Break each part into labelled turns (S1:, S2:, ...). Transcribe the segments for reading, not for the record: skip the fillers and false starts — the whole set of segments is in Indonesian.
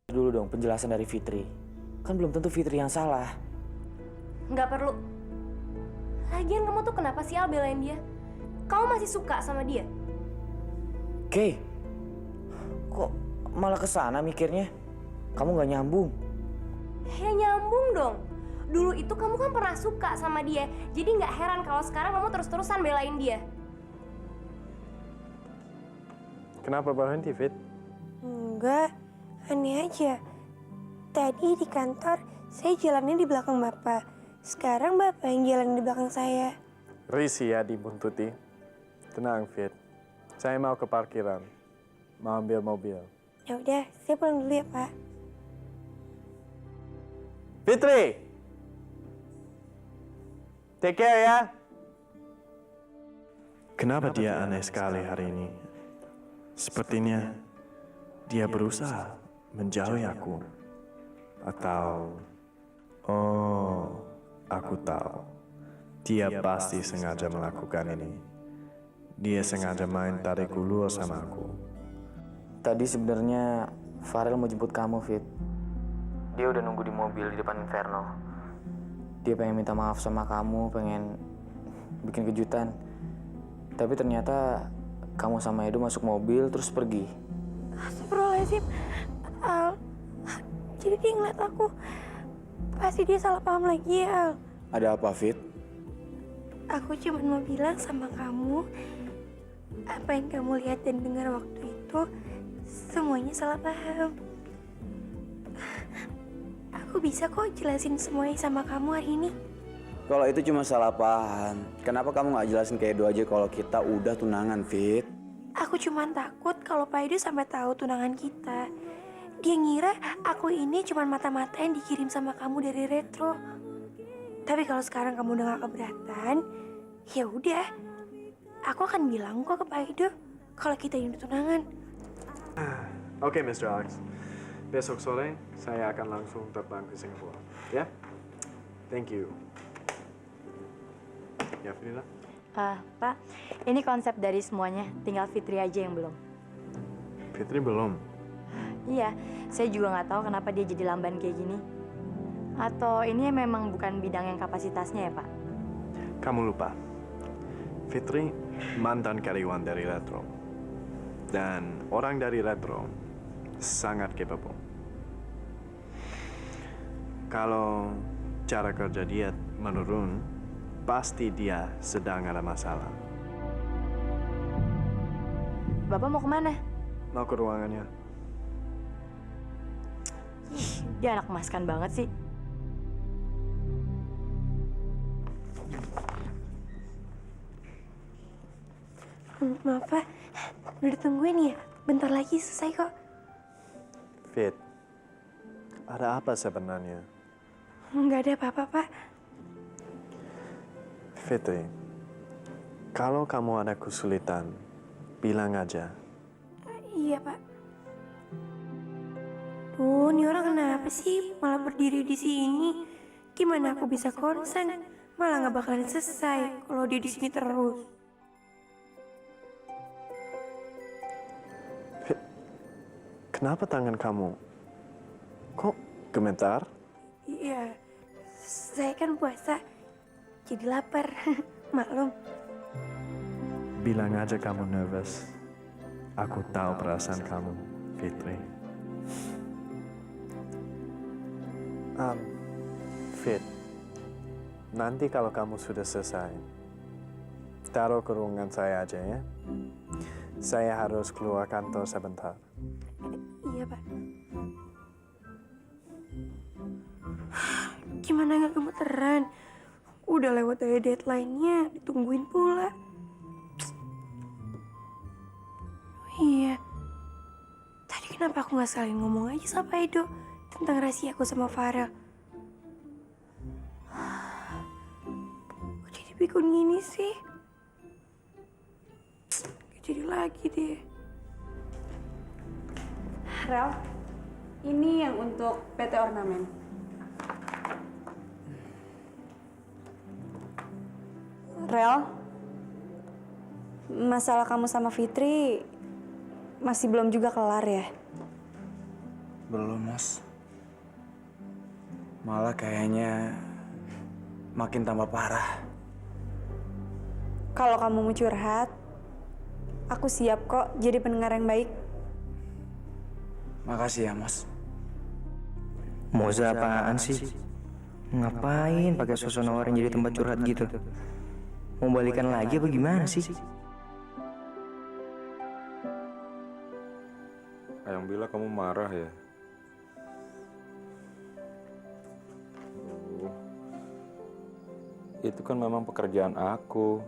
S1: Dulu dong penjelasan dari Fitri. Kan belum tentu Fitri yang salah.
S2: Nggak perlu. Lagian kamu tuh kenapa sih Al belain dia? Kamu masih suka sama dia?
S1: Oke. Kok malah kesana mikirnya? Kamu nggak nyambung.
S2: Ya nyambung dong. Dulu itu kamu kan pernah suka sama dia. Jadi nggak heran kalau sekarang kamu terus-terusan belain dia.
S3: Kenapa berhenti, Fit?
S4: Enggak, aneh aja. Tadi di kantor, saya jalannya di belakang Bapak. Sekarang Bapak yang jalan di belakang saya.
S3: Risi ya dibuntuti. Tenang, Fit. Saya mau ke parkiran. Mau ambil mobil.
S4: Ya udah, saya pulang dulu ya, Pak.
S3: Fitri! Take care ya. Kenapa dia aneh sekali hari ini? Sepertinya dia berusaha menjauhi aku. Atau, oh, aku tahu. Dia pasti sengaja melakukan ini. Dia sengaja main tarik ulur sama aku.
S1: Tadi sebenarnya Farel mau jemput kamu, Fit. Dia udah nunggu di mobil di depan Inferno. Dia pengen minta maaf sama kamu, pengen bikin kejutan. Tapi ternyata kamu sama Edo masuk mobil terus pergi.
S4: Astagfirullahaladzim. Al, jadi dia ngeliat aku. Pasti dia salah paham lagi ya, Al.
S1: Ada apa, Fit?
S4: Aku cuma mau bilang sama kamu, apa yang kamu lihat dan dengar waktu itu, semuanya salah paham. Aku bisa kok jelasin semuanya sama kamu hari ini.
S5: Kalau itu cuma salah paham, kenapa kamu nggak jelasin ke Edo aja kalau kita udah tunangan, Fit?
S4: Aku cuma takut kalau Pak Edo sampai tahu tunangan kita. Dia ngira aku ini cuma mata-mata yang dikirim sama kamu dari Retro. Tapi kalau sekarang kamu udah gak keberatan, ya udah. Aku akan bilang kok ke Pak Edo kalau kita ini tunangan.
S3: Oke, Mr. Alex. Besok sore saya akan langsung terbang ke Singapura. Ya? Thank you. Ya, Frida.
S6: Pak, ini konsep dari semuanya. Tinggal Fitri aja yang belum.
S3: Fitri belum.
S6: Iya, saya juga nggak tahu kenapa dia jadi lamban kayak gini. Atau ini memang bukan bidang yang kapasitasnya ya, Pak?
S3: Kamu lupa. Fitri mantan karyawan dari Retro. Dan orang dari Retro sangat capable. Kalau cara kerja dia menurun, pasti dia sedang ada masalah.
S6: Bapak mau kemana?
S3: Mau ke ruangannya.
S6: Ih, dia anak emaskan banget sih.
S4: Maaf Pak, udah ditungguin ya? Bentar lagi selesai kok.
S3: Fit, ada apa sebenarnya?
S4: Nggak ada apa-apa Pak.
S3: Fitri, kalau kamu ada kesulitan, bilang aja.
S4: Iya Pak. Tuh, ini orang kenapa sih malah berdiri di sini? Gimana aku bisa konsen? Malah nggak bakalan selesai kalau dia di sini terus.
S3: Fit, kenapa tangan kamu? Kok gemetar?
S4: Iya, saya kan puasa, jadi lapar. Maklum.
S3: Bilang aja kamu nervous. Aku tahu perasaan kamu, Fitri. Fit, nanti kalau kamu sudah selesai, taruh ke ruangan saya aja ya. Saya harus keluar kantor sebentar.
S4: Iya Pak. Gimana nggak gemeteran? Udah lewat dari deadline-nya, ditungguin pula. Iya. Tadi kenapa aku nggak sekalian ngomong aja sama Edo tentang rahasia aku sama Farel? Kok jadi pikun gini sih? Gak jadi lagi deh.
S7: Rel, ini yang untuk PT Ornamen. Rel, masalah kamu sama Fitri masih belum juga kelar ya?
S5: Belum, Mas. Malah kayaknya makin tambah parah.
S4: Kalau kamu mau curhat, aku siap kok jadi pendengar yang baik.
S5: Makasih ya, Mas.
S1: Moza apaan sih? Ngapain pakai suasana orang jadi tempat curhat gitu? Mau balikan lagi apa gimana sih?
S8: Ayang bilang kamu marah ya? Aduh. Itu kan memang pekerjaan aku.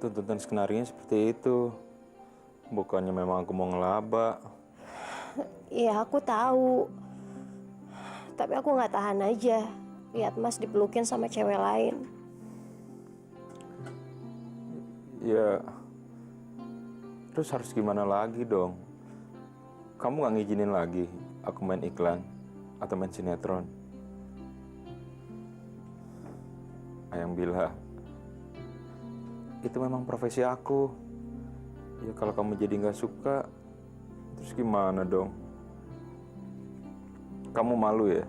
S8: Tuntutan skenario seperti itu. Bukannya memang aku mau ngelaba.
S2: Iya, aku tahu. Tapi aku nggak tahan aja lihat Mas dipelukin sama cewek lain.
S8: Ya, terus harus gimana lagi dong? Kamu nggak ngizinin lagi aku main iklan atau main sinetron? Ayang bilang, itu memang profesi aku. Ya kalau kamu jadi nggak suka, terus gimana dong? Kamu malu ya?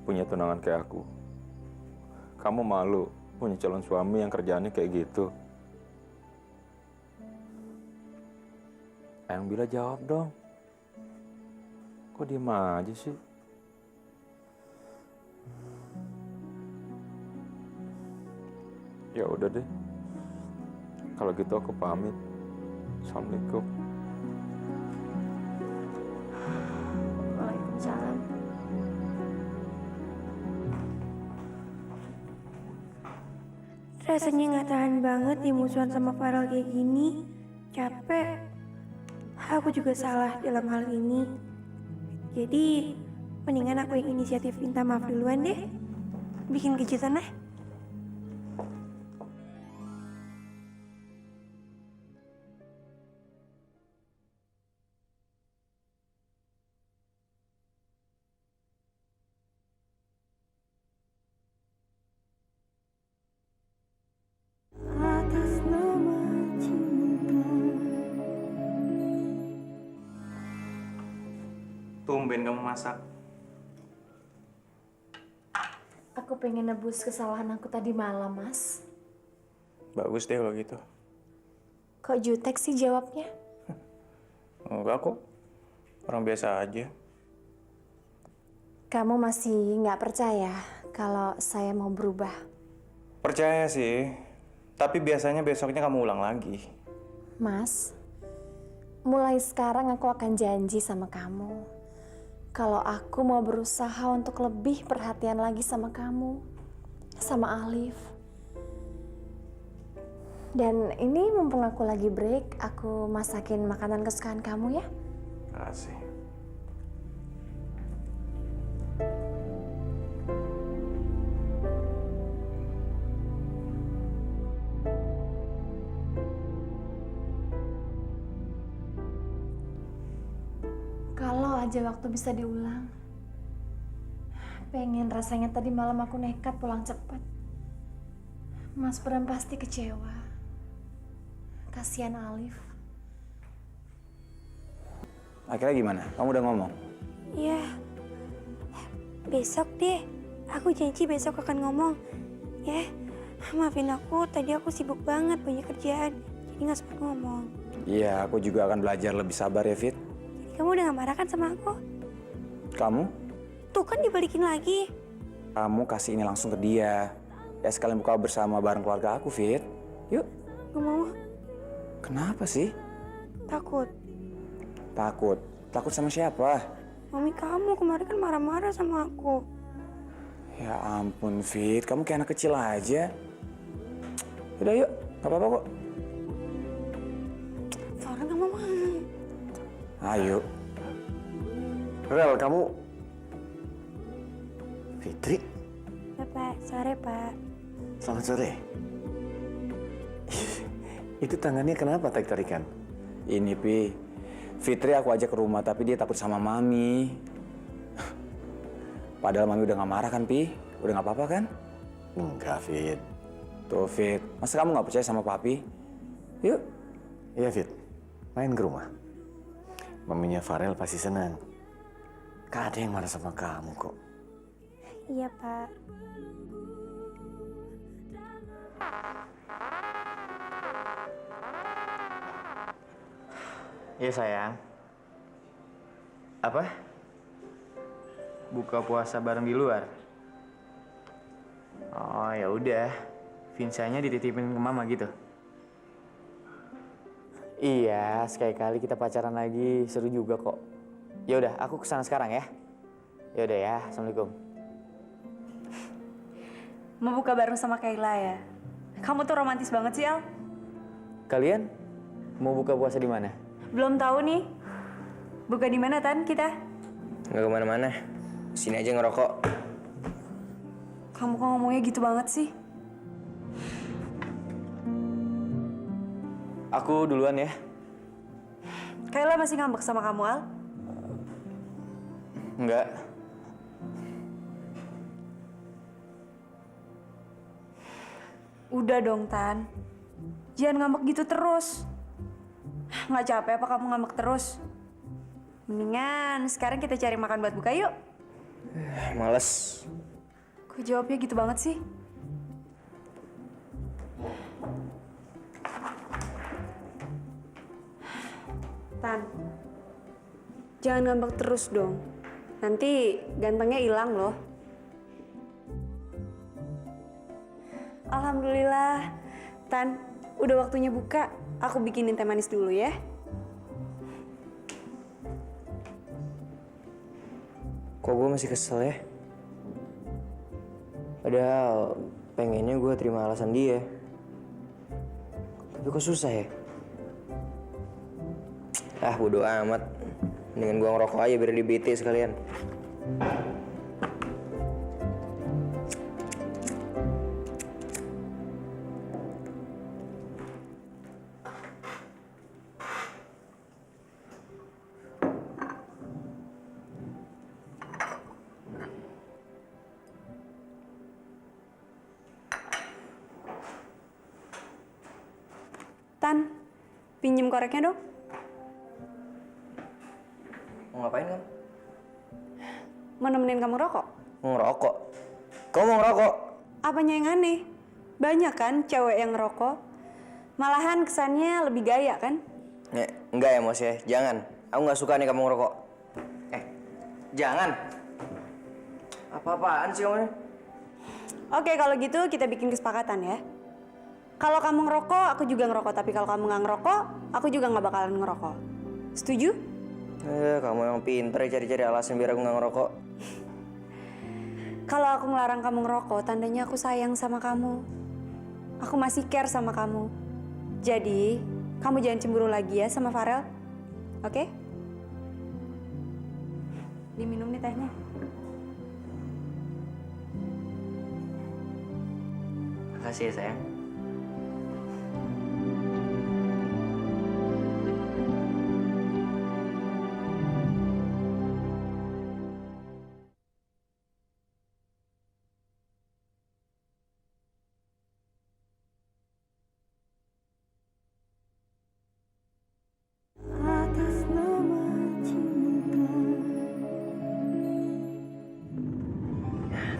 S8: Punya tunangan kayak aku. Kamu malu punya calon suami yang kerjaannya kayak gitu. Ayang Bila jawab dong. Kok diem aja sih? Ya udah deh. Kalau gitu aku pamit. Assalamualaikum.
S2: Waalaikumsalam.
S4: Rasanya nggak tahan banget nih musuhan sama Farel kayak gini. Capek. Aku juga salah dalam hal ini. Jadi, mendingan aku yang inisiatif minta maaf duluan deh. Bikin kejutan lah.
S1: Tumben kamu masak.
S6: Aku pengen nebus kesalahan aku tadi malam, Mas.
S1: Bagus deh kalau gitu.
S6: Kok jutek sih jawabnya?
S1: Enggak kok. Orang biasa aja.
S6: Kamu masih nggak percaya kalau saya mau berubah?
S1: Percaya sih. Tapi biasanya besoknya kamu ulang lagi.
S6: Mas, mulai sekarang aku akan janji sama kamu. Kalau aku mau berusaha untuk lebih perhatian lagi sama kamu, sama Alif. Dan ini mumpung aku lagi break, aku masakin makanan kesukaan kamu ya.
S1: Kasih.
S6: Kalau aja waktu bisa diulang. Pengen rasanya tadi malam aku nekat pulang cepat. Mas Bram pasti kecewa. Kasihan Alif.
S5: Akhirnya gimana? Kamu udah ngomong?
S4: Iya. Besok deh. Aku janji besok akan ngomong. Ya, maafin aku. Tadi aku sibuk banget punya kerjaan. Jadi nggak sempat ngomong.
S5: Iya, aku juga akan belajar lebih sabar ya, Fit.
S4: Kamu udah gak marah kan sama aku?
S5: Kamu?
S4: Tuh kan dibalikin lagi.
S5: Kamu kasih ini langsung ke dia. Ya sekalian buka bersama bareng keluarga aku, Fit. Yuk.
S4: Gak mau.
S5: Kenapa sih?
S4: Takut.
S5: Takut? Takut sama siapa?
S4: Mami kamu kemarin kan marah-marah sama aku.
S5: Ya ampun, Fit. Kamu kayak anak kecil aja. Udah yuk. Gak apa-apa kok.
S4: Farel gak mau.
S5: Ayo.
S3: Rel, kamu... Fitri,
S4: Bapak, sore Pak.
S3: selamat sore. Itu tangannya kenapa tarik-tarikan?
S5: Ini, Pi. Fitri aku ajak ke rumah, tapi dia takut sama Mami. Padahal Mami udah gak marah kan, Pi? Udah gak apa-apa kan?
S3: Enggak, Fit.
S5: Tuh, Fit. Masa kamu gak percaya sama Papi? Yuk.
S3: Iya, Fit. Main ke rumah. Maminya Farel pasti senang. Gak ada yang marah sama kamu kok.
S4: Iya, Pak.
S1: Iya sayang. Apa? Buka puasa bareng di luar? Oh ya udah, Vinsanya dititipin ke mama gitu. Iya, sekali-kali kita pacaran lagi, seru juga kok. Ya udah, aku kesana sekarang ya. Ya udah ya, assalamualaikum.
S7: Mau buka bareng sama Kayla ya? Kamu tuh romantis banget sih, Al.
S1: Kalian mau buka puasa di mana?
S7: Belum tahu nih. Buka di mana, Tan, kita?
S9: Nggak kemana-mana. Sini aja ngerokok.
S7: Kamu kok ngomongnya gitu banget sih?
S1: Aku duluan ya.
S7: Kayla masih ngambek sama kamu, Al?
S1: Enggak.
S7: Udah dong, Tan. Jangan ngambek gitu terus. Nggak capek apa kamu ngambek terus? Mendingan sekarang kita cari makan buat buka yuk.
S9: Males.
S7: Kok jawabnya gitu banget sih? Tan, jangan ngambek terus dong. Nanti gantengnya hilang loh. Alhamdulillah. Tan, udah waktunya buka. Aku bikinin teh manis dulu ya.
S9: Kok gue masih kesel ya? Padahal pengennya gue terima alasan dia. Tapi kok susah ya? Ah, bodo amat. Mendingan gue ngerokok aja biar di BT sekalian.
S7: Tan, pinjem koreknya dong.
S9: Mau ngapain kamu?
S7: Mau nemenin kamu rokok?
S9: Mau ngerokok? Kamu mau ngerokok?
S7: Apanya yang aneh? Banyak kan cewek yang ngerokok? Malahan kesannya lebih gaya kan?
S9: Enggak ya, Mos ya. Jangan. Aku nggak suka nih kamu ngerokok. Jangan. Apa-apaan sih kamu ini?
S7: Oke, kalau gitu kita bikin kesepakatan ya. Kalau kamu ngerokok, aku juga ngerokok. Tapi kalau kamu nggak ngerokok, aku juga nggak bakalan ngerokok. Setuju?
S9: Kamu yang pinter ya cari-cari alasan biar aku nggak ngerokok.
S7: Kalau aku ngelarang kamu ngerokok, tandanya aku sayang sama kamu. Aku masih care sama kamu. Jadi, kamu jangan cemburu lagi ya sama Farel. Oke? Diminum nih tehnya.
S9: Makasih ya, sayang.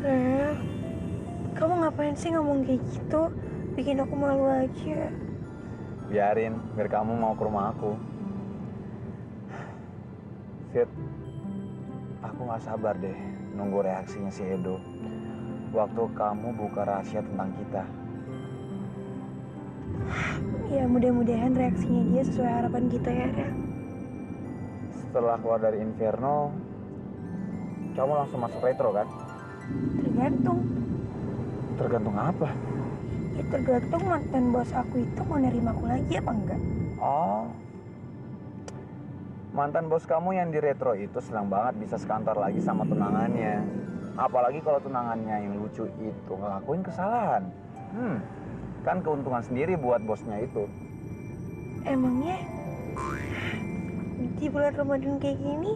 S4: Rel, kamu ngapain sih ngomong kayak gitu? Bikin aku malu aja.
S3: Biarin, biar kamu mau ke rumah aku. Fit, aku nggak sabar deh nunggu reaksinya si Edo. Waktu kamu buka rahasia tentang kita.
S4: Ya mudah-mudahan reaksinya dia sesuai harapan kita ya, Rel.
S3: Setelah keluar dari Inferno, kamu langsung masuk retro kan?
S4: Tergantung.
S3: Tergantung apa?
S4: Ya tergantung mantan bos aku itu mau nerima aku lagi apa enggak.
S3: Oh, mantan bos kamu yang di retro itu senang banget bisa sekantor lagi sama tunangannya. Apalagi kalau tunangannya yang lucu itu ngelakuin kesalahan. Kan keuntungan sendiri buat bosnya itu.
S4: Emangnya di bulan Ramadan kayak gini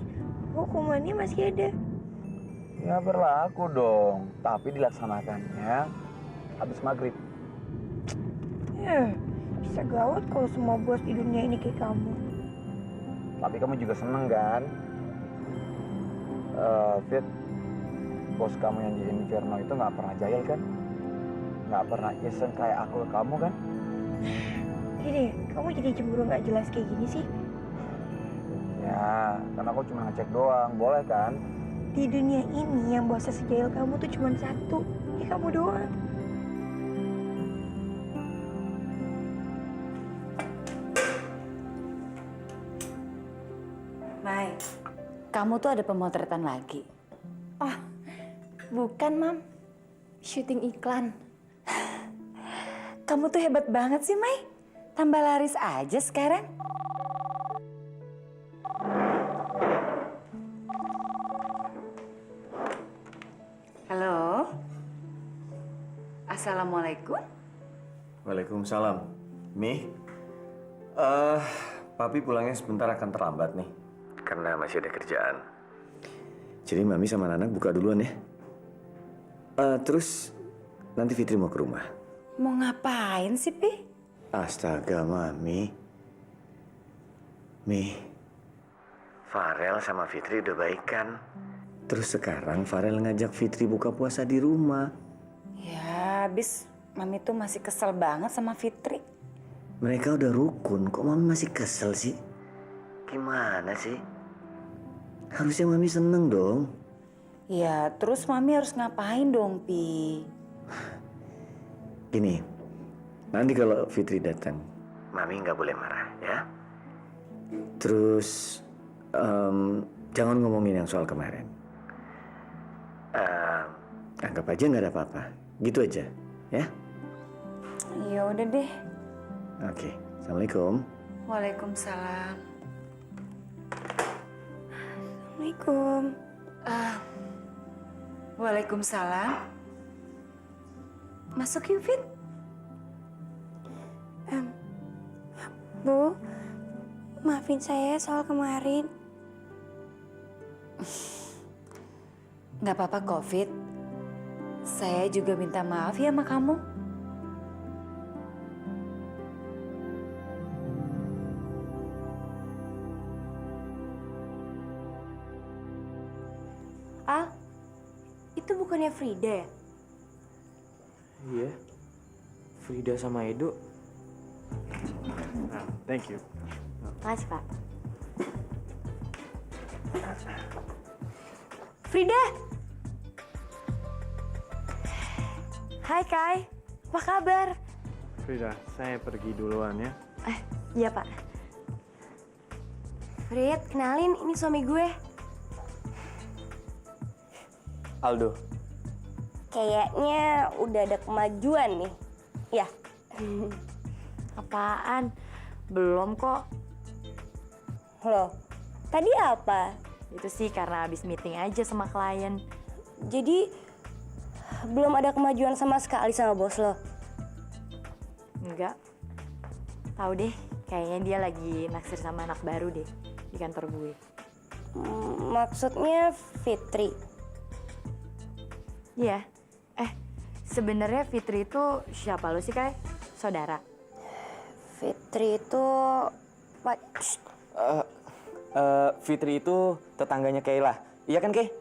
S4: hukumannya masih ada?
S3: Ya berlaku dong, tapi dilaksanakannya habis maghrib.
S4: Ya, bisa gawat kalau semua bos di dunia ini kayak kamu.
S3: Tapi kamu juga seneng kan? Fit, bos kamu yang di Inferno itu nggak pernah jahil kan? Nggak pernah iseng kayak aku ke kamu kan?
S4: Gini, kamu jadi cemburu nggak jelas kayak gini sih?
S3: Ya, karena aku cuma ngecek doang, boleh kan?
S4: Di dunia ini yang bosnya sejahil kamu tuh cuma satu, ya kamu doang.
S10: Mai, kamu tuh ada pemotretan lagi.
S6: Bukan, Mam. Syuting iklan.
S10: Kamu tuh hebat banget sih, Mai. Tambah laris aja sekarang. Halo. Assalamualaikum.
S11: Waalaikumsalam. Mi, Papi pulangnya sebentar akan terlambat nih. Karena masih ada kerjaan. Jadi Mami sama Nana buka duluan ya. Terus nanti Fitri mau ke rumah.
S10: Mau ngapain sih, Pi?
S11: Astaga, Mami. Mi, Farel sama Fitri udah baikan. Terus sekarang Farel ngajak Fitri buka puasa di rumah.
S10: Ya, habis Mami tuh masih kesel banget sama Fitri.
S11: Mereka udah rukun, kok Mami masih kesel sih? Gimana sih? Harusnya Mami seneng dong.
S10: Ya, terus Mami harus ngapain dong, Pi?
S11: Gini, nanti kalau Fitri datang, Mami nggak boleh marah ya. Terus jangan ngomongin yang soal kemarin. Anggap aja nggak ada apa-apa, gitu aja, ya.
S10: Ya udah deh.
S11: Oke, assalamualaikum.
S10: Waalaikumsalam.
S4: Assalamualaikum.
S10: Waalaikumsalam. Masuk yuk, Fit.
S4: Bu, maafin saya soal kemarin.
S10: Nggak apa-apa, kok, Fit. Saya juga minta maaf ya sama kamu.
S2: Al, itu bukannya Frida ya?
S1: Iya. Frida sama Edo.
S3: Thank you.
S2: Makasih, Pak. Frida! Hai, Kai. Apa kabar?
S3: Frida, saya pergi duluan ya.
S2: Iya, Pak. Frid, kenalin, ini suami gue.
S1: Aldo.
S2: Kayaknya udah ada kemajuan nih. Ya. Apaan? Belum kok. Loh, tadi apa?
S12: Itu sih karena habis meeting aja sama klien.
S2: Jadi, belum ada kemajuan sama sekali sama bos lo?
S12: Enggak. Tahu deh, kayaknya dia lagi naksir sama anak baru deh di kantor gue.
S2: Maksudnya Fitri?
S12: Iya. Sebenarnya Fitri itu siapa lo sih, Kai? Saudara?
S2: Fitri itu...
S1: Fitri itu tetangganya Kayla. Iya kan, Kay?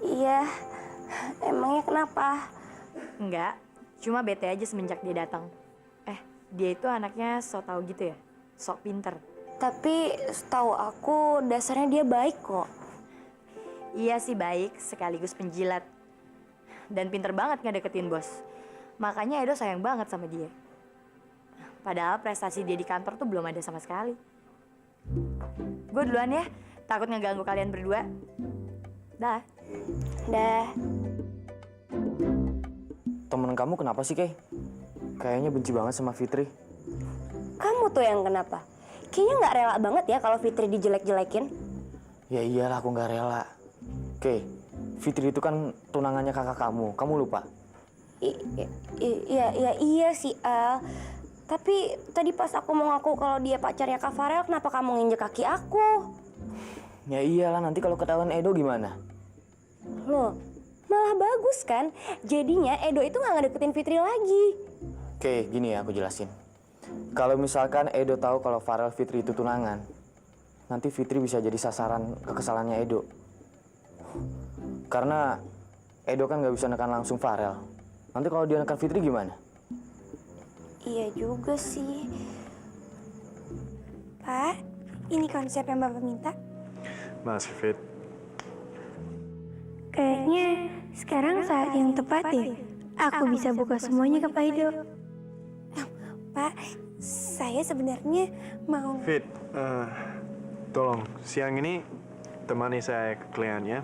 S2: Iya. Emangnya kenapa?
S12: Enggak. Cuma bete aja semenjak dia datang. Dia itu anaknya sok tahu gitu ya? Sok pinter.
S2: Tapi setahu aku dasarnya dia baik kok.
S12: Iya sih baik, sekaligus penjilat. Dan pinter banget ngedeketin bos. Makanya Edo sayang banget sama dia. Padahal prestasi dia di kantor tuh belum ada sama sekali. Gue duluan ya, takut ngeganggu kalian berdua. Dah.
S2: Dah.
S1: Temen kamu kenapa sih, Kay? Kayaknya benci banget sama Fitri.
S2: Kamu tuh yang kenapa? Kayaknya nggak rela banget ya kalau Fitri dijelek-jelekin.
S1: Ya iyalah, aku nggak rela. Kay, Fitri itu kan tunangannya kakak kamu. Kamu lupa?
S2: Iya sih, Al. Tapi tadi pas aku mau ngaku kalau dia pacarnya Kak Farel, kenapa kamu nginjek kaki aku?
S1: Ya iyalah, nanti kalau ketahuan Edo gimana?
S2: Loh, malah bagus kan? Jadinya Edo itu nggak ngedeketin Fitri lagi.
S1: Oke, gini ya aku jelasin. Kalau misalkan Edo tahu kalau Farel Fitri itu tunangan, nanti Fitri bisa jadi sasaran kekesalannya Edo. Karena Edo kan nggak bisa nekan langsung Farel. Nanti kalau dia nekan Fitri gimana?
S4: Iya juga sih. Pak, ini konsep yang Bapak minta.
S13: Masih fit.
S4: Kayaknya sekarang saat yang tepat ya. Aku bisa buka semuanya ke Pak Edo. Pak, saya sebenarnya mau...
S13: Fit, tolong siang ini temani saya ke klien ya.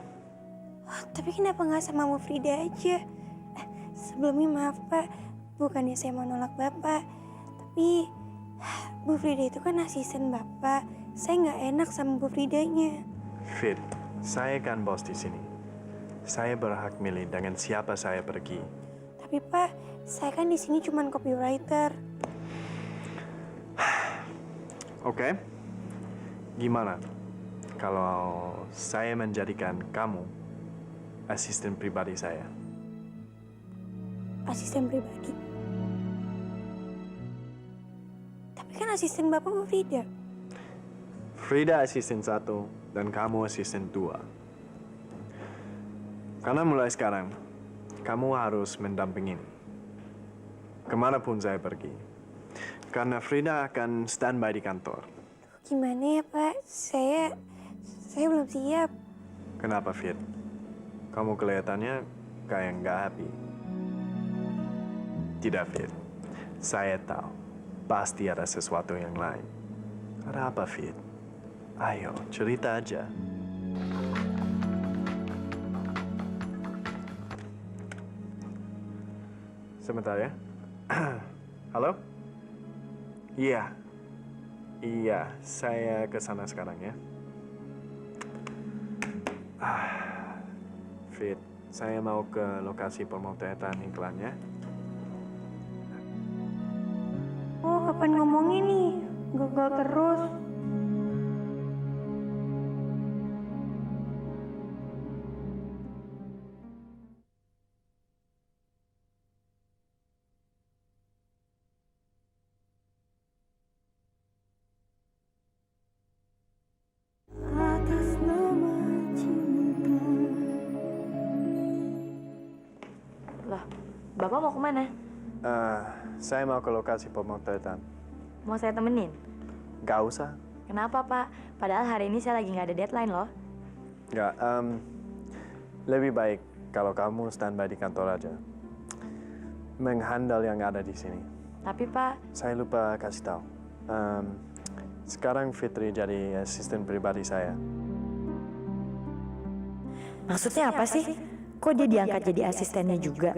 S4: Tapi kenapa nggak sama Bu Frida aja? Sebelumnya maaf Pak, bukannya saya mau nolak Bapak. Tapi Bu Frida itu kan asisten Bapak. Saya nggak enak sama Bu Fridanya.
S13: Fit, saya kan bos di sini. Saya berhak milih dengan siapa saya pergi.
S4: Tapi Pak, saya kan di sini cuma copywriter.
S13: Oke, gimana kalau saya menjadikan kamu asisten pribadi saya?
S4: Asisten pribadi. Tapi kan asisten Bapak Bu Frida.
S13: Frida asisten 1 dan kamu asisten 2. Karena mulai sekarang, kamu harus mendampingi kemanapun saya pergi. Karena Frida akan standby di kantor.
S4: Gimana ya Pak? Saya belum siap.
S13: Kenapa, Fit? Kamu kelihatannya kayak nggak happy. Tidak, Fit. Saya tahu. Pasti ada sesuatu yang lain. Ada apa, Fit? Ayo, cerita aja. Sebentar ya. Halo? Iya. Iya, saya ke sana sekarang ya. Fit, saya mau ke lokasi pemotretan iklannya.
S4: Oh, kapan ngomongnya nih? Gagal terus.
S12: Loh, Bapak mau kemana?
S13: Saya mau ke lokasi pemotretan.
S12: Mau saya temenin?
S13: Gak usah.
S12: Kenapa, Pak? Padahal hari ini saya lagi nggak ada deadline loh.
S13: Nggak, lebih baik kalau kamu standby di kantor aja. Menghandle yang ada di sini.
S12: Tapi, Pak...
S13: Saya lupa kasih tahu. Sekarang Fitri jadi asisten pribadi saya.
S12: Maksudnya apa sih? Kok dia diangkat jadi asistennya juga?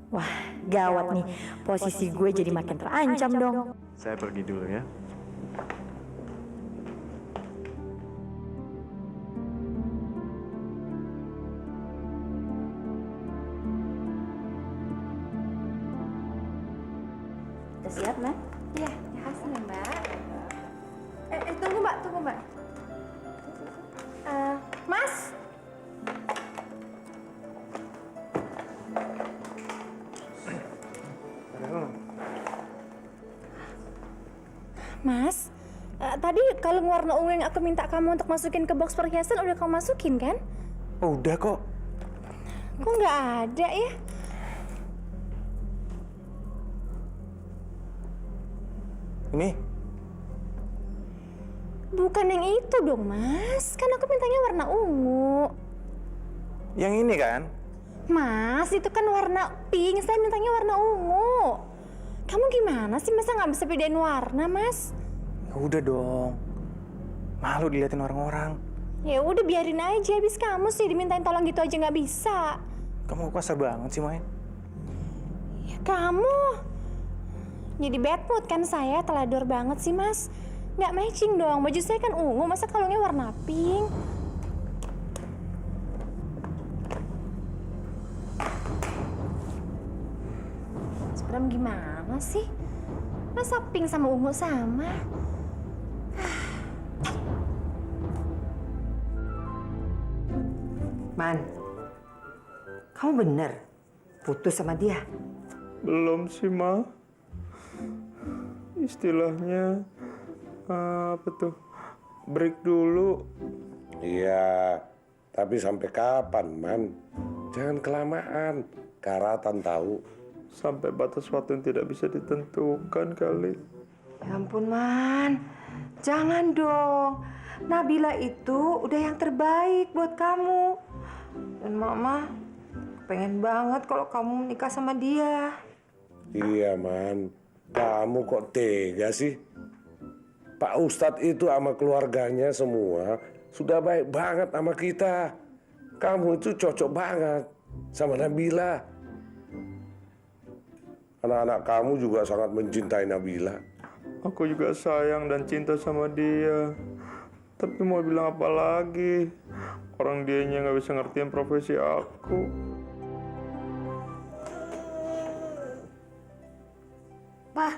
S12: Wah, gawat nih. Posisi gue jadi makin terancam dong.
S13: Saya pergi dulu ya.
S12: Udah siap, Mbak?
S4: Iya, makasih ya Mbak. Tunggu Mbak, tunggu Mbak. Mas?
S6: Mas, tadi kalung warna ungu yang aku minta kamu untuk masukin ke box perhiasan udah kamu masukin kan?
S5: Udah kok.
S6: Kok nggak ada ya?
S5: Ini?
S6: Bukan yang itu dong, Mas. Kan aku mintanya warna ungu.
S5: Yang ini kan?
S6: Mas, itu kan warna pink. Saya mintanya warna ungu. Kamu gimana sih? Masa nggak bisa bedain warna, Mas?
S5: Ya udah dong. Malu diliatin orang-orang.
S6: Ya udah biarin aja. Habis kamu sih dimintain tolong gitu aja nggak bisa.
S5: Kamu kasar banget sih, Main.
S6: Ya kamu. Jadi bad mood kan saya, telador banget sih, Mas. Nggak matching dong. Baju saya kan ungu, masa kalungnya warna pink? Sebenarnya gimana sih? Masa pink sama ungu sama?
S14: Man, kamu bener putus sama dia?
S8: Belum sih, Ma. Istilahnya apa tuh? break dulu.
S15: Iya, tapi sampai kapan, Man? Jangan kelamaan. Karatan tahu.
S8: Sampai batas waktu yang tidak bisa ditentukan kali.
S14: Ya ampun, Man. Jangan dong. Nabila itu udah yang terbaik buat kamu. Dan Mama pengen banget kalau kamu menikah sama dia.
S15: Iya, Man. Kamu kok tega sih? Pak Ustadz itu sama keluarganya semua sudah baik banget sama kita. Kamu itu cocok banget sama Nabila. Anak-anak kamu juga sangat mencintai Nabila.
S8: Aku juga sayang dan cinta sama dia. Tapi mau bilang apa lagi? Orang dianya nggak bisa ngertiin profesi aku.
S16: Pak,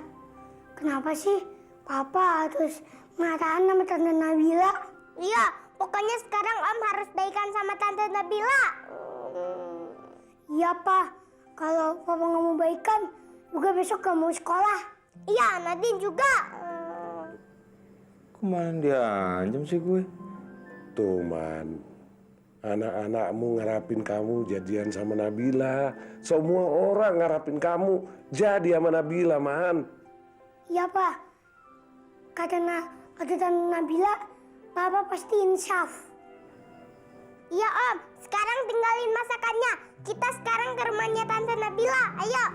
S16: kenapa sih Papa harus marah sama Tante Nabila? Iya, pokoknya sekarang Om harus baikan sama Tante Nabila. Iya, Pak. Kalau Papa nggak mau baikan, juga besok nggak mau sekolah. Iya, Nadine juga.
S8: Kemana dia anjam sih gue?
S15: Tuh, Man. Anak-anakmu ngarapin kamu jadian sama Nabila. Semua orang ngarapin kamu jadi sama Nabila, Man.
S16: Iya, Pak. Kata Tante Nabila, Papa pasti insaf. Iya, Om. Sekarang tinggalin masakannya. Kita sekarang ke rumahnya Tante Nabila. Ayo.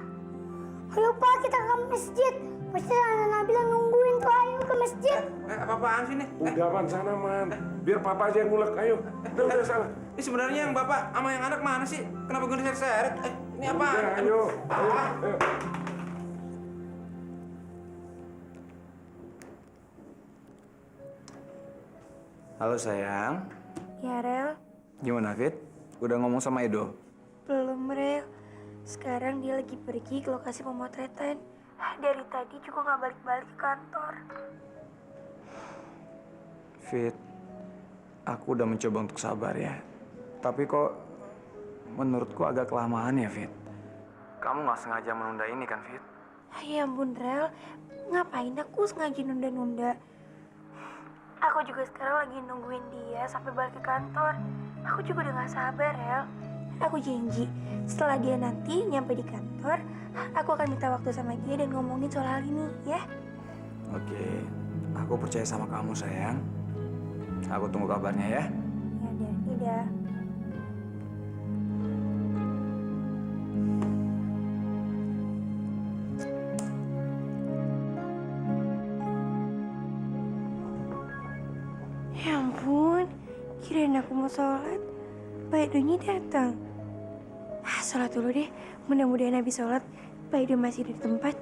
S16: Ayo, Pak. Kita ke masjid. Pasti Tante Nabila nungguin tuh. Ayo ke masjid.
S8: Apa-apaan sih nih?
S15: Udah, Man. Sana, Man. Biar Papa aja yang ngulek. Ayo. Udah sana.
S5: Ini sebenarnya yang bapak sama yang anak mana sih? Kenapa gue diseret-seret? Ini apa?
S15: Udah, ayo. Ayo.
S5: Halo sayang.
S4: Ya, Rel.
S5: Gimana, Fit? Udah ngomong sama Edo?
S4: Belum, Rel. Sekarang dia lagi pergi ke lokasi pemotretan. Dari tadi juga nggak balik-balik ke kantor.
S5: Fit, aku udah mencoba untuk sabar ya. Tapi kok menurutku agak kelamaan ya, Fit. Kamu nggak sengaja menunda ini kan, Fit?
S4: Ya ampun, Rel. Ngapain aku sengaja nunda-nunda? Aku juga sekarang lagi nungguin dia sampai balik ke kantor. Aku juga udah gak sabar, Rel. Aku janji, setelah dia nanti nyampe di kantor, aku akan minta waktu sama dia dan ngomongin soal hal ini, ya?
S5: Oke, aku percaya sama kamu, sayang. Aku tunggu kabarnya ya.
S4: Ya udah, dadah. Ya ampun, kirain aku mau sholat. Pak Edonya datang. Sholat dulu deh, mudah-mudahan habis sholat, Pak Edo masih di tempat.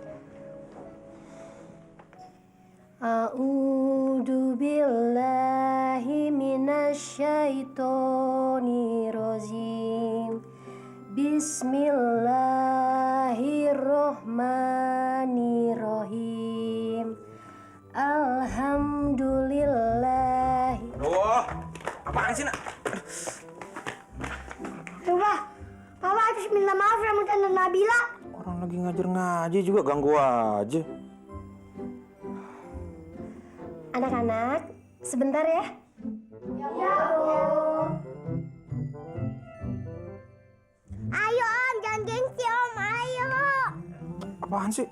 S16: A'udzu billahi minasyaitonir rajim. Bismillahirrahmanirrahim. Alhamdulillah.
S5: Wah, apaan sih, Nak?
S16: Papa harus minta maaf sama Tante Nabila.
S8: Orang lagi ngaji juga ganggu aja.
S16: Anak-anak, sebentar ya. Ya, Bu. Ayo, Om. Jangan gengsi, Om. Ayo.
S5: Apaan sih?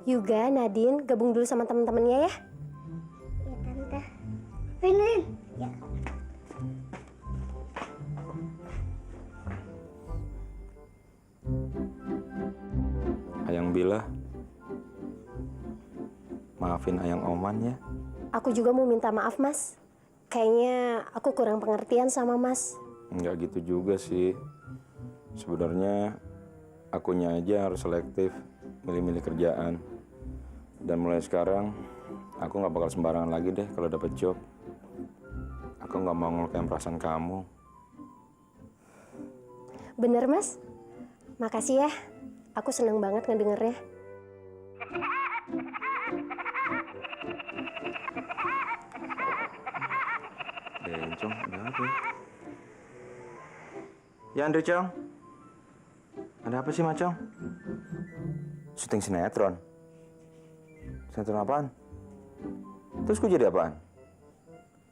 S16: Yuga, Nadine, gabung dulu sama teman-temannya ya. Ya, Tante. Rin. Ya.
S8: Ayang Bila, maafin Ayang Oman ya.
S16: Aku juga mau minta maaf, Mas. Kayaknya aku kurang pengertian sama Mas.
S8: Nggak gitu juga sih. Sebenarnya akunya aja harus selektif, milih-milih kerjaan. Dan mulai sekarang, aku nggak bakal sembarangan lagi deh kalau dapet job. Aku nggak mau ngelukain perasaan kamu.
S16: Bener, Mas. Makasih ya. Aku seneng banget ngedengernya.
S8: Bencong, ada apa ya? Ya, Andre, Cong. Ada apa sih, Macong? Syuting sinetron. Sinetron apaan? Terus gue jadi apaan?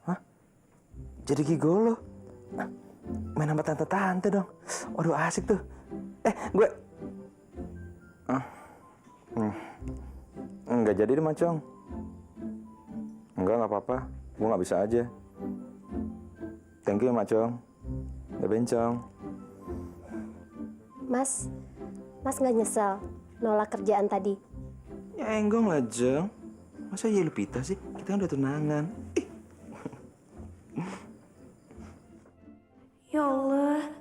S8: Hah? Jadi gigolo? Main sama tante-tante dong. Waduh asik tuh. Gue... Enggak jadi deh, Macong. Enggak apa-apa. Gue nggak bisa aja. Thank you, Macong. Udah bencong.
S6: Mas nggak nyesel nolak kerjaan tadi?
S8: Ya enggong lah, Jeng. Masa iya lu pita sih? Kita kan udah tunangan.
S4: Ya Allah,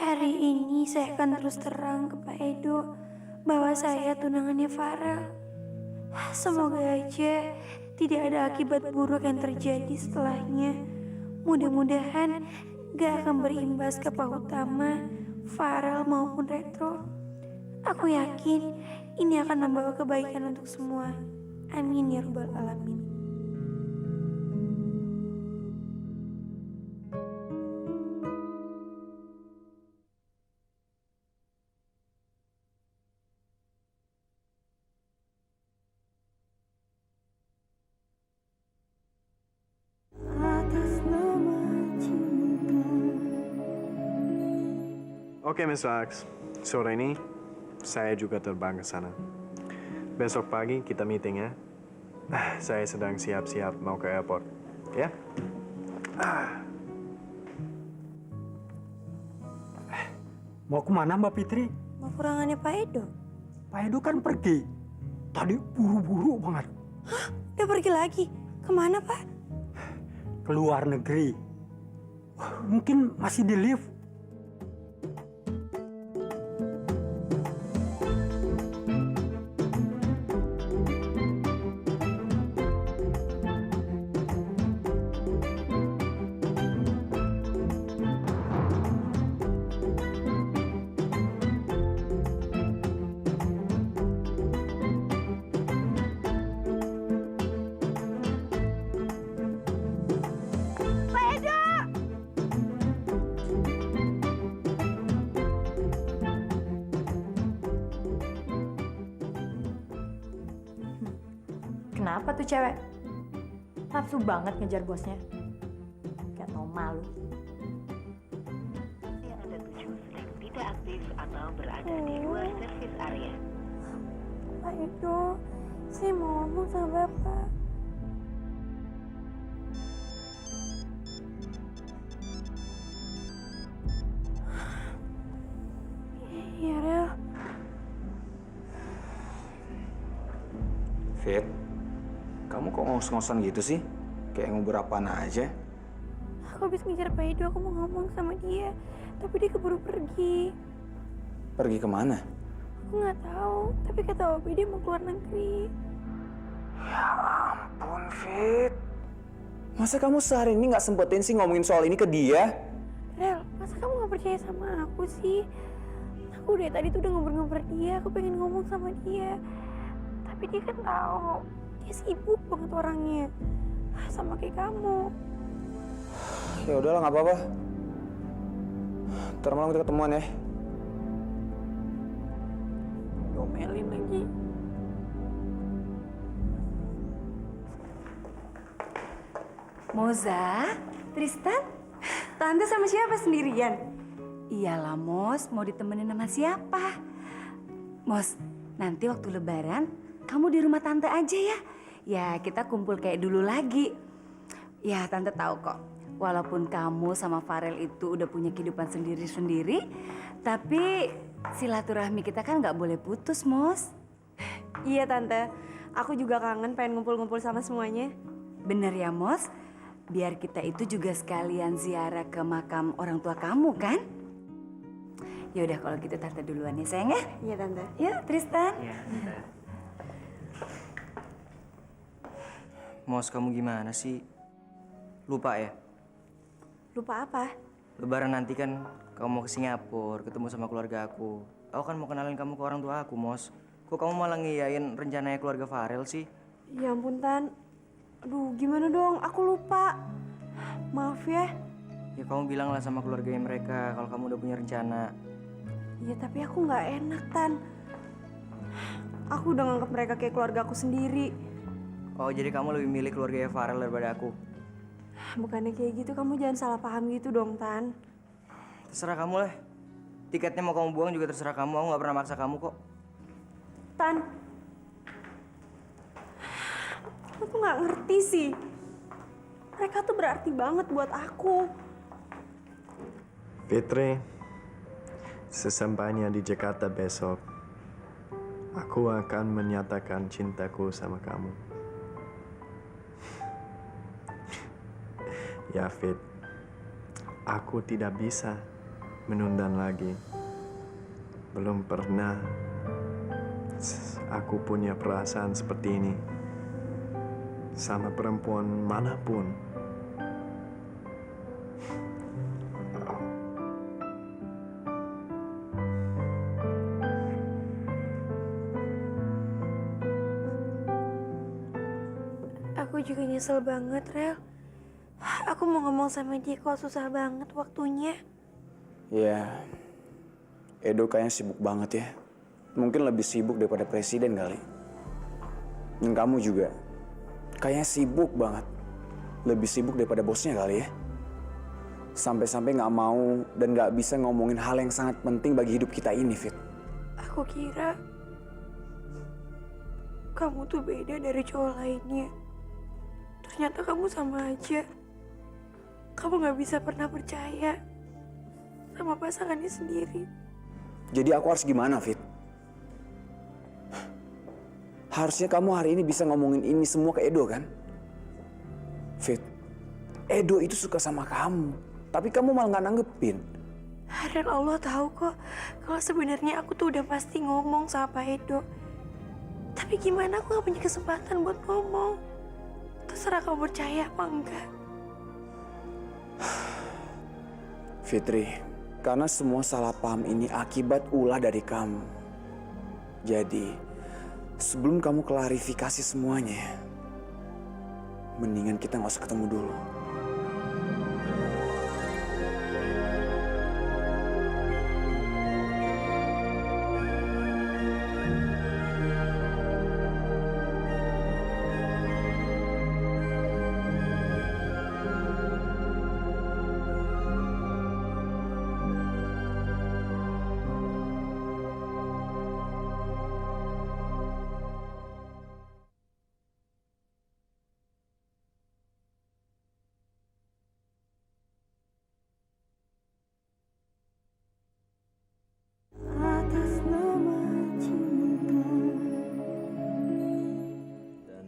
S4: hari ini saya akan terus terang ke Pak Edo bahwa saya tunangannya Farel. Semoga aja tidak ada akibat buruk yang terjadi setelahnya. Mudah-mudahan gak akan berimbas ke Pak Utama, Farel maupun Retro. Aku yakin ini akan membawa kebaikan untuk semua. Amin ya Rabbal Alamin.
S13: Oke, Miss Wax. Sore ini saya juga terbang ke sana. Besok pagi kita meeting ya. Saya sedang siap-siap mau ke airport. Ya?
S17: Mau kemana Mbak Fitri?
S4: Mau kurangannya Pak Edo?
S17: Pak Edo kan pergi. Tadi buru-buru banget.
S4: Hah? Udah pergi lagi? Kemana Pak?
S17: Ke luar negeri. Mungkin masih di lift.
S12: Kenapa tuh cewek? Nafsu banget ngejar bosnya. Gak tau malu.
S18: Yang Anda tuju sedang tidak aktif atau berada di luar servis area.
S4: Pak Edo, saya mau ngomong sama Bapak. Iya, Rel.
S5: Fit, kamu kok ngos-ngosan gitu sih? Kayak ngubur apaan aja.
S4: Aku habis ngejar Pak Edo, aku mau ngomong sama dia. Tapi dia keburu pergi.
S5: Pergi kemana?
S4: Aku nggak tahu, tapi kata Obi dia mau keluar negeri.
S5: Ya ampun, Fit. Masa kamu sehari ini nggak sempetin sih ngomongin soal ini ke dia?
S4: Rel, masa kamu nggak percaya sama aku sih? Aku dari tadi tuh udah ngobrol-ngobrol dia, aku pengen ngomong sama dia. Tapi dia kan tahu, dia sibuk banget orangnya. Sama kayak kamu.
S5: Ya udahlah, nggak apa-apa. Ntar malam kita ketemuan ya.
S4: Domelin lagi.
S10: Moza, Tristan,
S7: Tante sama siapa sendirian?
S10: Iyalah Mos, mau ditemenin sama siapa? Mos, nanti waktu lebaran kamu di rumah Tante aja ya. Ya kita kumpul kayak dulu lagi. Ya Tante tahu kok, walaupun kamu sama Farel itu udah punya kehidupan sendiri-sendiri, tapi silaturahmi kita kan nggak boleh putus, Mos.
S7: Iya Tante, aku juga kangen pengen ngumpul-ngumpul sama semuanya.
S10: Bener ya Mos, biar kita itu juga sekalian ziarah ke makam orang tua kamu kan? Ya udah kalau gitu Tante duluan ya sayang ya.
S7: Iya Tante.
S10: Yuk Tristan.
S9: Iya. Mos, kamu gimana sih? Lupa ya?
S7: Lupa apa?
S9: Lebaran nanti kan kamu mau ke Singapura, ketemu sama keluarga aku. Aku kan mau kenalin kamu ke orang tua aku, Mos. Kok kamu malah ngiyain rencananya keluarga Farel sih?
S7: Ya ampun Tan. Aduh gimana dong, aku lupa. Maaf ya.
S9: Ya kamu bilang lah sama keluarganya mereka kalau kamu udah punya rencana.
S7: Ya tapi aku nggak enak Tan. Aku udah nganggap mereka kayak keluarga aku sendiri.
S9: Oh, jadi kamu lebih milih keluarganya Farel daripada aku?
S7: Bukannya kayak gitu, kamu jangan salah paham gitu dong, Tan.
S9: Terserah kamu lah. Tiketnya mau kamu buang juga terserah kamu. Aku nggak pernah maksa kamu kok.
S7: Tan, aku nggak ngerti sih. Mereka tuh berarti banget buat aku.
S13: Fitri, sesampainya di Jakarta besok, aku akan menyatakan cintaku sama kamu. Ya, Fit, aku tidak bisa menunda lagi. Belum pernah aku punya perasaan seperti ini sama perempuan manapun.
S4: Aku juga nyesel banget, Rel. Aku mau ngomong sama dia kok susah banget waktunya.
S5: Ya, Edo kayaknya sibuk banget ya. Mungkin lebih sibuk daripada presiden kali. Dan kamu juga kayaknya sibuk banget. Lebih sibuk daripada bosnya kali ya. Sampai-sampai nggak mau dan nggak bisa ngomongin hal yang sangat penting bagi hidup kita ini, Fit.
S4: Aku kira kamu tuh beda dari cowok lainnya. Ternyata kamu sama aja. Kamu gak bisa pernah percaya sama pasangannya sendiri.
S5: Jadi aku harus gimana, Fit? Harusnya kamu hari ini bisa ngomongin ini semua ke Edo, kan? Fit, Edo itu suka sama kamu. Tapi kamu malah gak nanggepin.
S4: Dan Allah tahu kok kalau sebenarnya aku tuh udah pasti ngomong sama Pak Edo. Tapi gimana aku gak punya kesempatan buat ngomong. Terserah kamu percaya apa enggak.
S5: Fitri, karena semua salah paham ini akibat ulah dari kamu. Jadi, sebelum kamu klarifikasi semuanya, mendingan kita nggak usah ketemu dulu.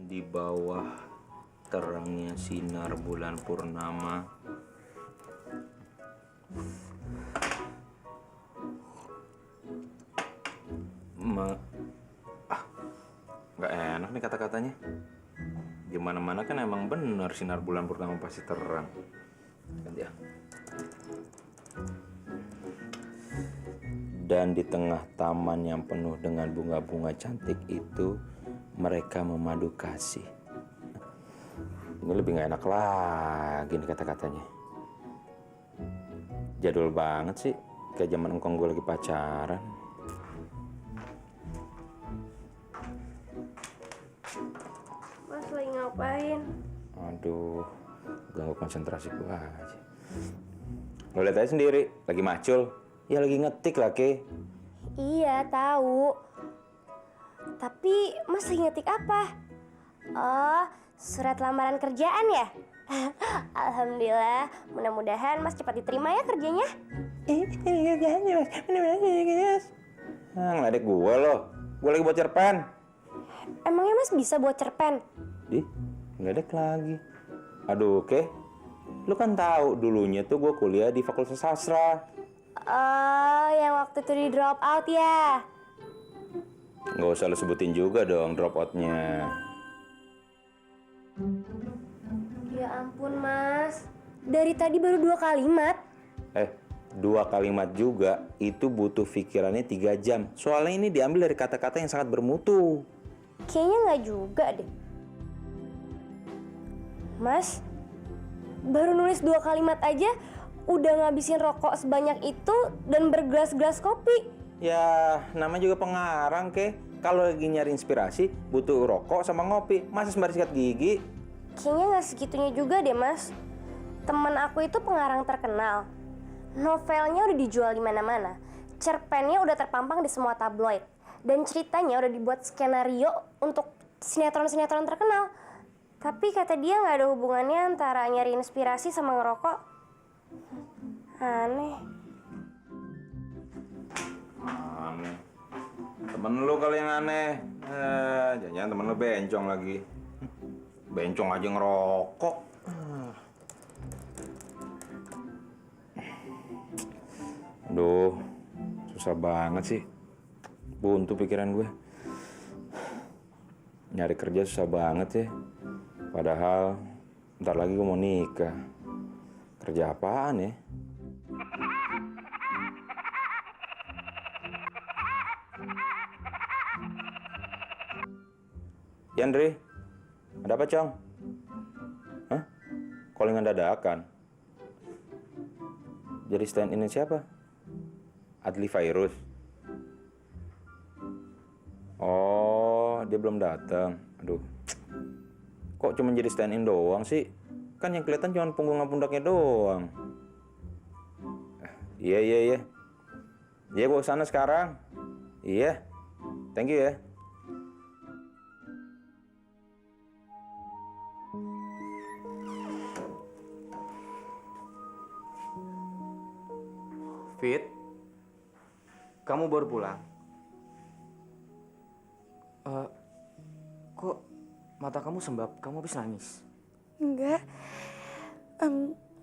S8: Di bawah terangnya sinar bulan purnama, nggak enak nih kata-katanya. Di mana-mana kan emang bener sinar bulan purnama pasti terang. Ganti ya. Dan di tengah taman yang penuh dengan bunga-bunga cantik itu, mereka memadu kasih. Ini lebih nggak enak lagi nih kata-katanya. Jadul banget sih, kayak zaman engkong gue lagi pacaran.
S2: Mas lagi ngapain?
S8: Aduh, ganggu konsentrasi gue aja. Lo lihat aja sendiri, lagi macul. Ya lagi ngetik lah, Ke.
S2: Iya, tahu. Tapi Mas lagi ngetik apa? Oh, surat lamaran kerjaan ya? Alhamdulillah, mudah-mudahan Mas cepat diterima ya kerjanya.
S8: Kerjanya, Mas. Mudah-mudahan. Ngeledek gue loh. Gue lagi buat cerpen.
S2: Emangnya Mas bisa buat cerpen?
S8: Ngeledek lagi. Aduh, Ke. Lu kan tahu dulunya tuh gue kuliah di Fakultas Sastra.
S2: Oh, yang waktu itu di drop out ya?
S8: Nggak usah lu sebutin juga dong drop out-nya.
S2: Ya ampun, Mas. Dari tadi baru 2 kalimat.
S8: 2 kalimat juga itu butuh pikirannya 3 jam. Soalnya ini diambil dari kata-kata yang sangat bermutu.
S2: Kayaknya nggak juga deh. Mas, baru nulis 2 kalimat aja udah ngabisin rokok sebanyak itu dan bergelas-gelas kopi.
S8: Ya, namanya juga pengarang, Ke. Kalau lagi nyari inspirasi, butuh rokok sama ngopi. Masa sembari sikat gigi?
S2: Kayaknya nggak segitunya juga deh, Mas. Temen aku itu pengarang terkenal. Novelnya udah dijual di mana-mana. Cerpennya udah terpampang di semua tabloid. Dan ceritanya udah dibuat skenario untuk sinetron-sinetron terkenal. Tapi kata dia nggak ada hubungannya antara nyari inspirasi sama ngerokok. Aneh.
S8: Aneh. Temen lu kali yang aneh. Jangan-jangan temen lu bencong lagi. Bencong aja ngerokok. Aduh, susah banget sih. Buntu pikiran gue. Nyari kerja susah banget ya. Padahal ntar lagi gue mau nikah. Kerja apaan ya? Yandri, ada apa, Cong? Hah? Callingan dadakan? Jadi stand in siapa? Adli Virus? Oh, dia belum datang. Aduh, kok cuma jadi stand in doang sih? Kan yang kelihatan cuma punggung sama pundaknya doang. Iya. Iya, gue kesana sekarang. Iya, thank you ya.
S1: Fit, kamu baru pulang? Kok mata kamu sembab? Kamu habis nangis?
S4: Enggak.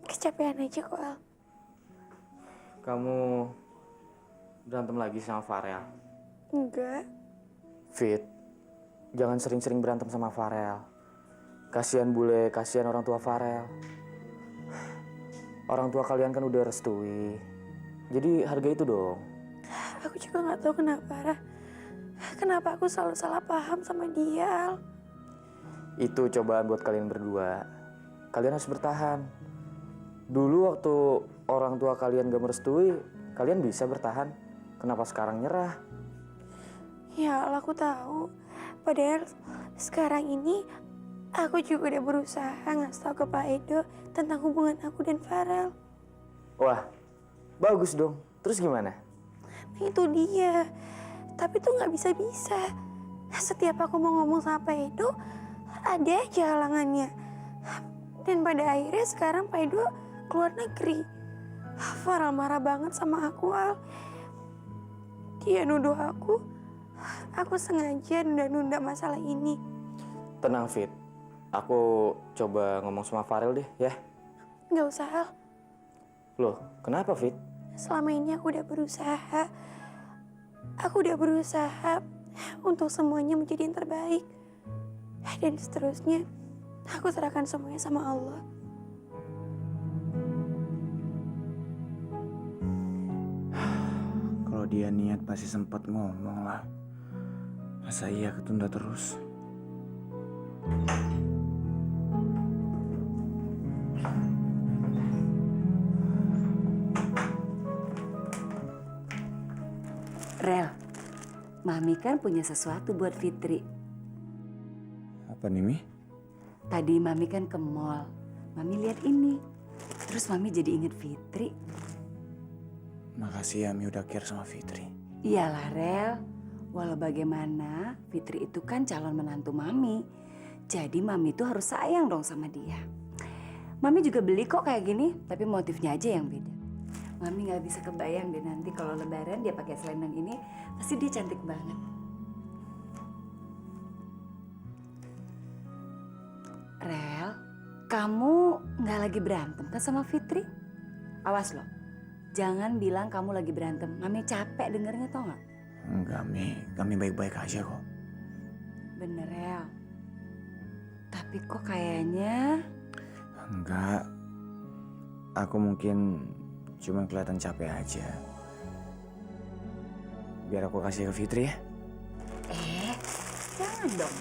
S4: Kecapean aja kok, Al.
S1: Kamu berantem lagi sama Farel?
S4: Enggak.
S1: Fit, jangan sering-sering berantem sama Farel. Kasihan bule, kasihan orang tua Farel. Orang tua kalian kan udah restui. Jadi harga itu dong.
S4: Aku juga nggak tahu kenapa aku selalu salah paham sama dia, Al.
S1: Itu cobaan buat kalian berdua. Kalian harus bertahan. Dulu waktu orang tua kalian gak merestui, kalian bisa bertahan. Kenapa sekarang nyerah?
S4: Ya, Al, aku tahu. Padahal sekarang ini aku juga udah berusaha ngasih tahu ke Pak Edo tentang hubungan aku dan Farel.
S1: Wah, bagus dong. Terus gimana?
S4: Nah, itu dia. Tapi tuh nggak bisa-bisa. Setiap aku mau ngomong sama Pak Edo, ada aja halangannya. Dan pada akhirnya sekarang Pak Edo keluar negeri. Farel marah banget sama aku, Al. Dia nuduh aku sengaja nunda-nunda masalah ini.
S1: Tenang, Fit. Aku coba ngomong sama Farel deh, ya.
S4: Nggak usah, Al.
S1: Loh, kenapa, Fit?
S4: Selama ini aku udah berusaha. Aku udah berusaha untuk semuanya menjadi yang terbaik. Dan seterusnya, aku serahkan semuanya sama Allah.
S5: Kalau dia niat pasti sempat ngomong lah. Masa iya ketunda terus?
S10: Rel, Mami kan punya sesuatu buat Fitri.
S5: Apa nih, Mi?
S10: Tadi Mami kan ke mall. Mami lihat ini. Terus Mami jadi inget Fitri.
S5: Makasih ya, Mi udah care sama Fitri.
S10: Iyalah, Rel. Walau bagaimana, Fitri itu kan calon menantu Mami. Jadi Mami tuh harus sayang dong sama dia. Mami juga beli kok kayak gini, tapi motifnya aja yang beda. Mami nggak bisa kebayang deh nanti kalau Lebaran dia pakai selendang ini, pasti dia cantik banget. Rel, kamu nggak lagi berantem kan sama Fitri? Awas loh, jangan bilang kamu lagi berantem. Mami capek dengernya, tau nggak?
S5: Enggak, Mi. Kami baik-baik aja kok.
S10: Bener, Rel. Tapi kok kayaknya...
S5: Enggak. Aku mungkin cuma kelihatan capek aja. Biar aku kasih ke Fitri ya.
S10: Jangan dong.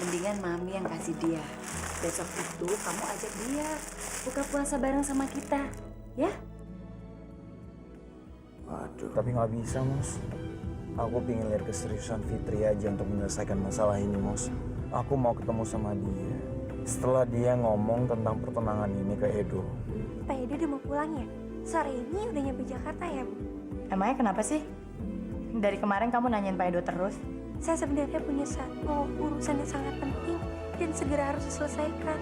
S10: Mendingan Mami yang kasih dia. Besok itu kamu ajak dia buka puasa bareng sama kita, ya?
S5: Waduh. Tapi nggak bisa, Mus.
S3: Aku pengen lihat keseriusan Fitri aja untuk menyelesaikan masalah ini, Mos. Aku mau ketemu sama dia. Setelah dia ngomong tentang pertunangan ini ke Edo.
S4: Pak Edo udah mau pulang ya? Sore ini udah nyampe Jakarta ya, Bu?
S12: Emangnya kenapa sih? Dari kemarin kamu nanyain Pak Edo terus.
S4: Saya sebenarnya punya satu urusan yang sangat penting dan segera harus diselesaikan.